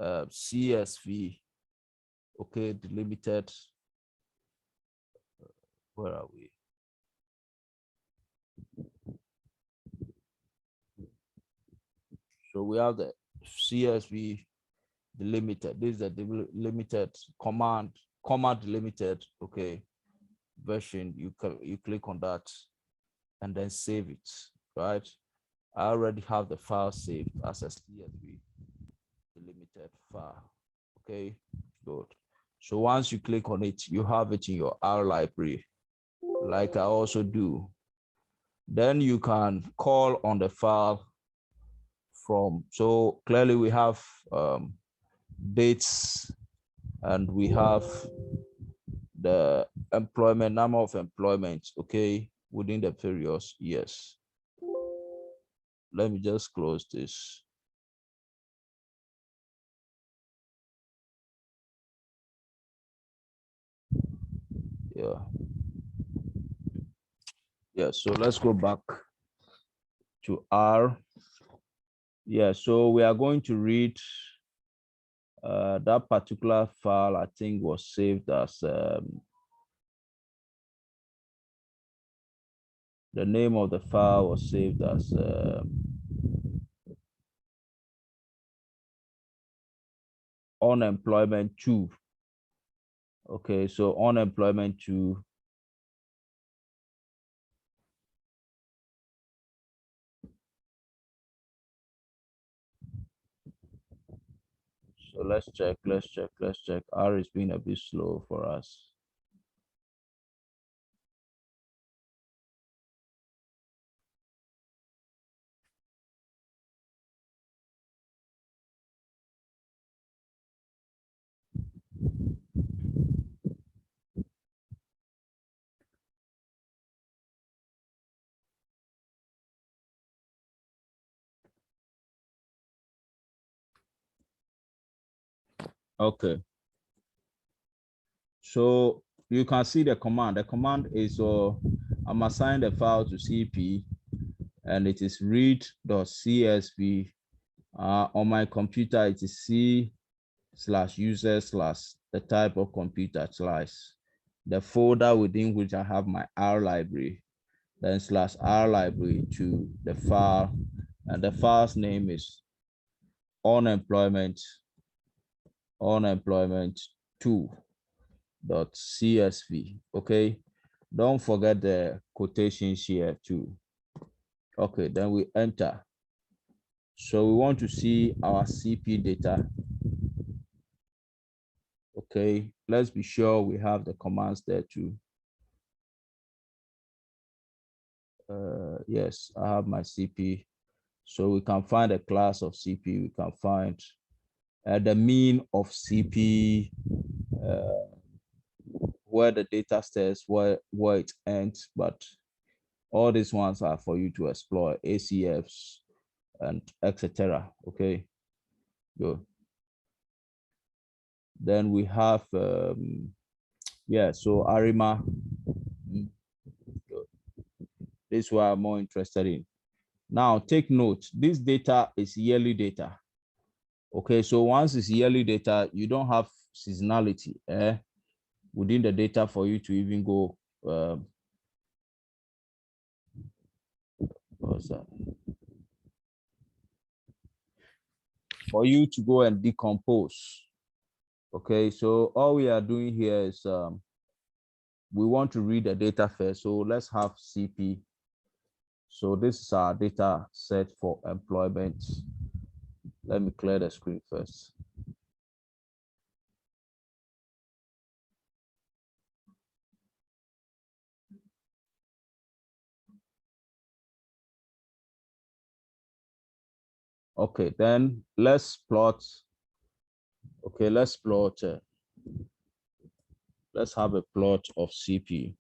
Speaker 1: CSV. Okay, delimited. Where are we? So we have the CSV delimited. This is the delimited command delimited. Okay, version. You click on that and then save it. Right. I already have the file saved as a CSV delimited file. Okay, good. So once you click on it, you have it in your R library, like I also do. Then you can call on the file from, so clearly we have dates, and we have the employment, number of employment, okay, within the previous years. Let me just close this. Yeah. Yeah, so let's go back to R. Yeah, so we are going to read that particular file. I think was saved as the name of the file was saved as unemployment 2. Okay, so unemployment 2. So let's check. R is being a bit slow for us. Okay. So you can see the command. The command is I'm assigning the file to CP, and it is read.csv. On my computer, it is C/user/ the type of computer / the folder within which I have my R library, then /R library to the file, and the file's name is unemployment 2.csv. Okay, don't forget the quotations here too. Okay, then we enter. So we want to see our CP data. Okay, let's be sure we have the commands there too. Yes, I have my CP. So we can find a class of CP. We can find the mean of CP, where the data stays, where it ends. But all these ones are for you to explore, ACFs and etc. Okay, good. Then we have yeah, so ARIMA. This is what I'm more interested in. Now take note, this data is yearly data. Okay, so once it's yearly data, you don't have seasonality within the data for you to even go what's that? For you to go and decompose. Okay, so all we are doing here is we want to read the data first. So let's have CP. So this is our data set for employment. Let me clear the screen first. Okay, then let's plot. Okay, let's plot. Let's have a plot of CP.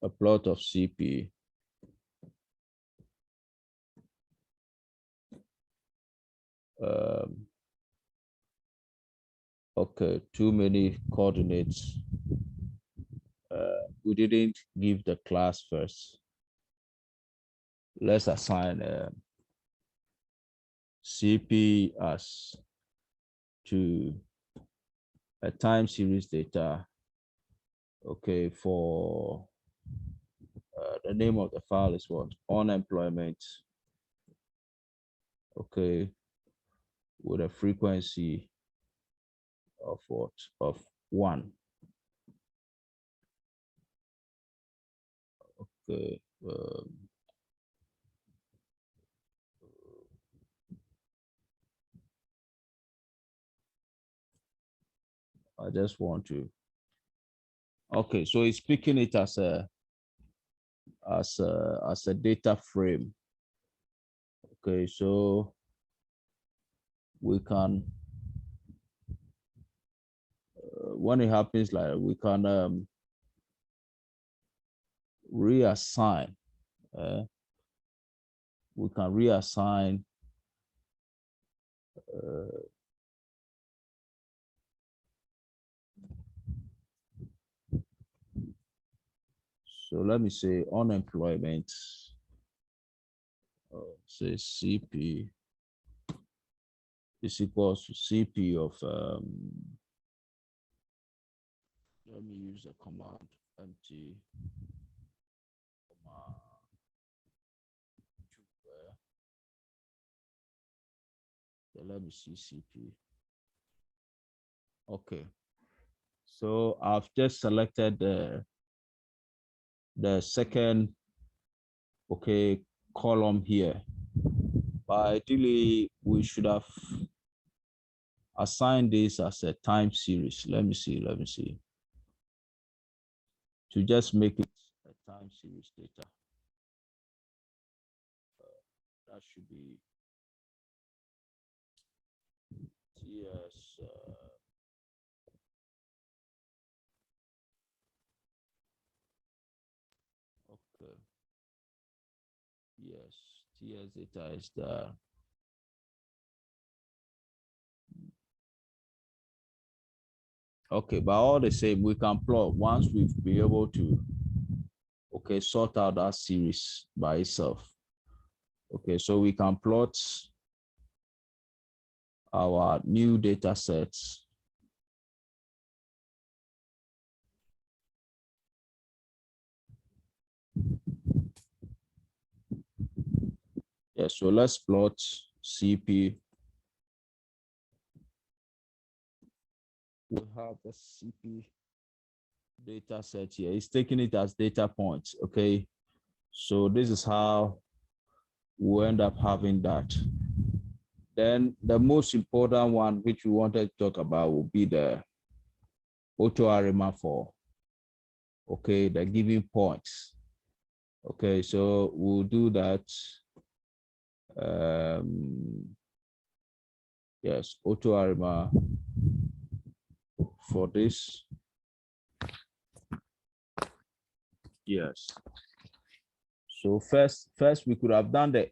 Speaker 1: A plot of CP. Okay, too many coordinates. We didn't give the class first. Let's assign CP as to a time series data. Okay, for the name of the file is what? Unemployment. Okay, with a frequency of what? Of 1. Okay. I just want to. Okay, so it's picking it as a data frame. Okay, so we can when it happens like we can reassign. We can reassign so let me say unemployment, say CP is equals to CP of, let me use the command empty, so let me see CP. Okay, so I've just selected the second, okay, column here. But ideally, we should have assigned this as a time series. Let me see. To just make it a time series data. That should be TS. Okay. Yes, TS data is the. Okay, but all the same, we can plot once we've been able to, okay, sort out that series by itself. Okay, so we can plot our new data sets. Yeah, so let's plot CP. We have the CP data set here. It's taking it as data points, okay? So this is how we end up having that. Then the most important one, which we wanted to talk about, will be the auto ARAM for, okay, the giving points. Okay, so we'll do that. Yes, auto ARAM for this. Yes. So first we could have done the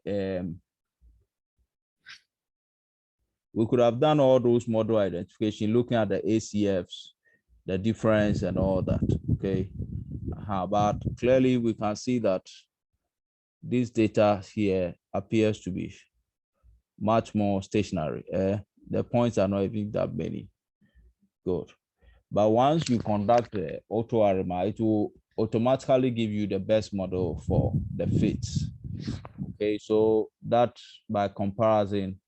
Speaker 1: we could have done all those model identification, looking at the ACFs, the difference and all that. Okay. But clearly we can see that this data here appears to be much more stationary. The points are not even that many. Good. But once you conduct the auto ARAM, it will automatically give you the best model for the fits. Okay, so that by comparison,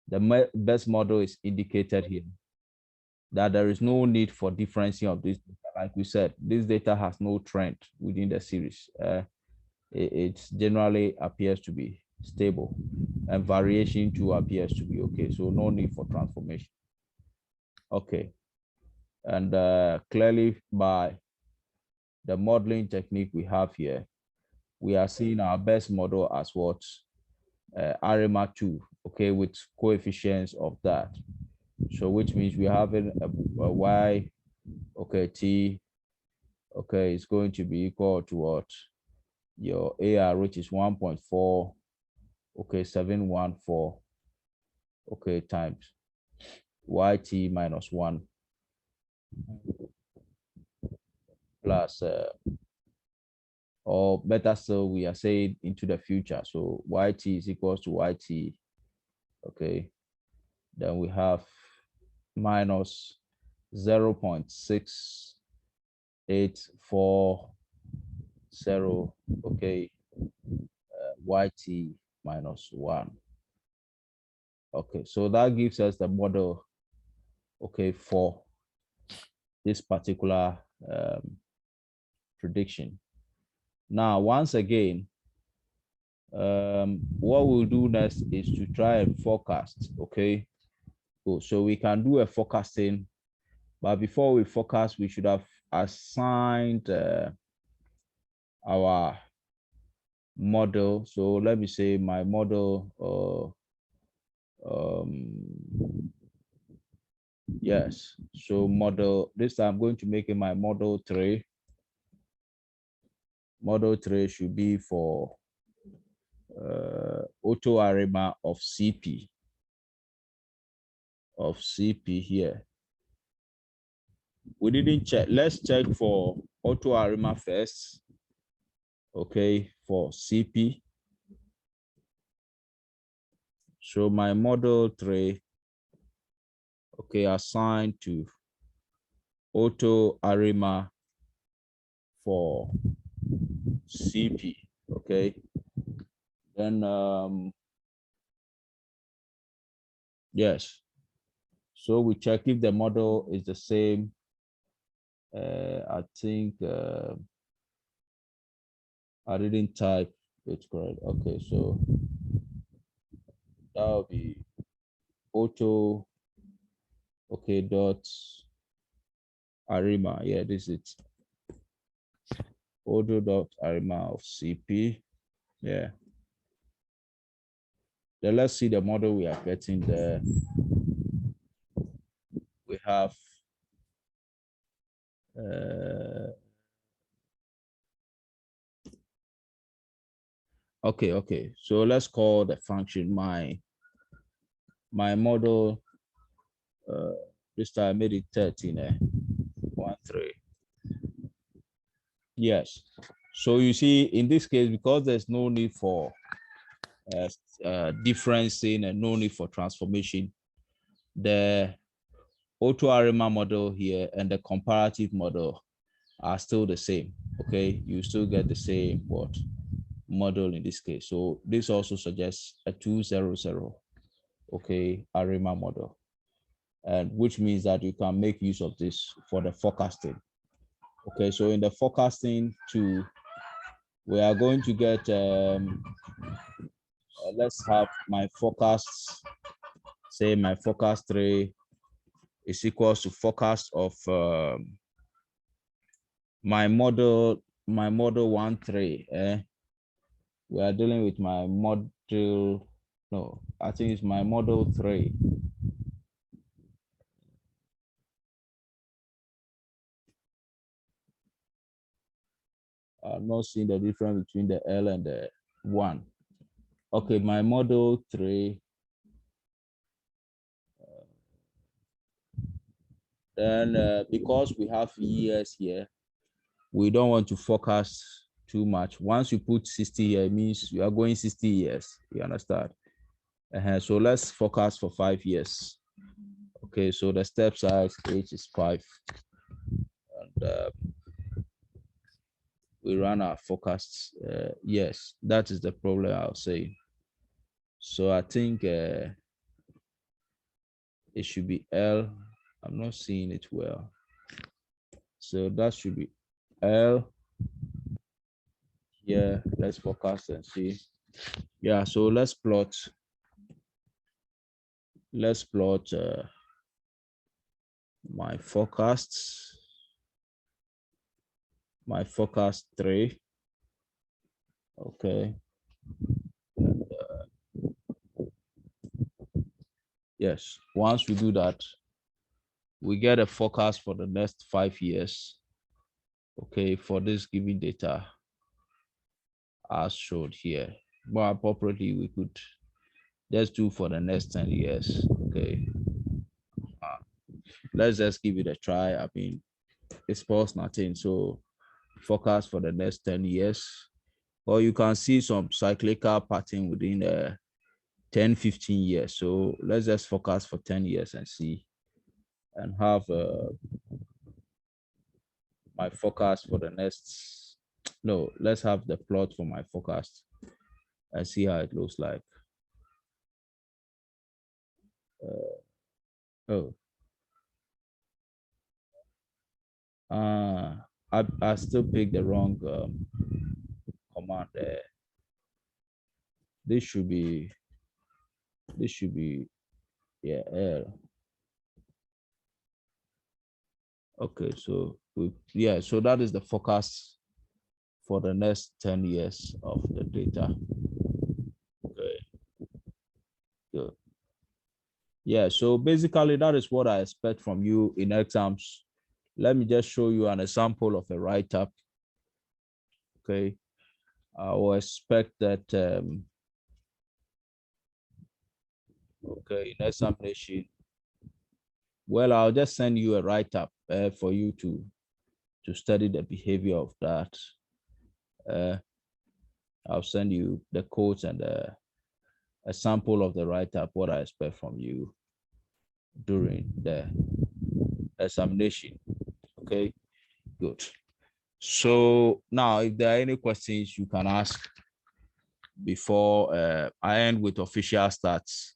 Speaker 1: the best model is indicated here. That there is no need for differencing of this data. Like we said, this data has no trend within the series. It generally appears to be stable, and variation too appears to be okay. So no need for transformation. Okay, and clearly by the modeling technique we have here, we are seeing our best model as what? ARAM 2, okay, with coefficients of that. So which means we're having a y, okay, t, okay, is going to be equal to what? Your AR, which is 1.4, okay, 714, okay, times yt minus 1 plus, or better still, we are saying into the future. So yt is equals to yt, okay. Then we have minus 0.6840, okay, yt minus 1. Okay, so that gives us the model, okay, for this particular prediction. Now, once again, what we'll do next is to try and forecast, okay? Cool. So we can do a forecasting, but before we forecast, we should have assigned our model. So let me say my model, yes. So model, this time I'm going to make it my model 3. Model 3 should be for auto ARAM of CP here. We didn't check. Let's check for auto ARAM first. Okay, for CP. So my model 3, okay, assigned to auto ARAM for CP. Okay. Then yes. So we check if the model is the same. I think I didn't type it correct. Okay, so that will be auto, okay, dot ARAM. Yeah, this is auto dot ARAM of CP. Yeah. Then let's see the model we are getting there. We have okay. So let's call the function my model. This time I made it 13. 1, 3. Yes. So you see, in this case, because there's no need for differencing and no need for transformation, the auto ARAM model here and the comparative model are still the same. Okay, you still get the same what model in this case. So this also suggests a 200, okay, ARAM model, and which means that you can make use of this for the forecasting. Okay, so in the forecasting too, we are going to get let's have my forecasts. Say my forecast 3 is equals to forecast of my model 1, 3. We are dealing with my model. No, I think it's my model 3. I'm not seeing the difference between the L and the 1. Okay, my model 3. Then because we have years here, we don't want to forecast too much. Once you put 60 here, it means you are going 60 years. You understand? So let's forecast for 5 years. Okay, so the step size H is 5. And we run our forecasts. Yes, that is the problem I'll say. So I think it should be L. I'm not seeing it well. So that should be L. Yeah, let's forecast and see. Yeah, so let's plot. Let's plot my forecasts. My forecast 3. Okay. Yes, once we do that, we get a forecast for the next 5 years. Okay, for this given data as showed here. But appropriately, we could just do for the next 10 years. Okay. Let's just give it a try. I mean, it's past nothing. So forecast for the next 10 years. Or you can see some cyclical pattern within 10, 15 years. So let's just forecast for 10 years and see, and have my forecast for the next, no, let's have the plot for my forecast and see how it looks like. Oh, I still picked the wrong command there. This should be, yeah, L. Okay, so yeah, so that is the forecast for the next 10 years of the data. Okay, good. Yeah, so basically that is what I expect from you in exams. Let me just show you an example of a write-up. Okay, I will expect that, okay, in examination, well, I'll just send you a write-up for you to study the behavior of that. I'll send you the quotes and a sample of the write-up, what I expect from you during the examination. Okay, good. So now, if there are any questions you can ask before I end with official stats.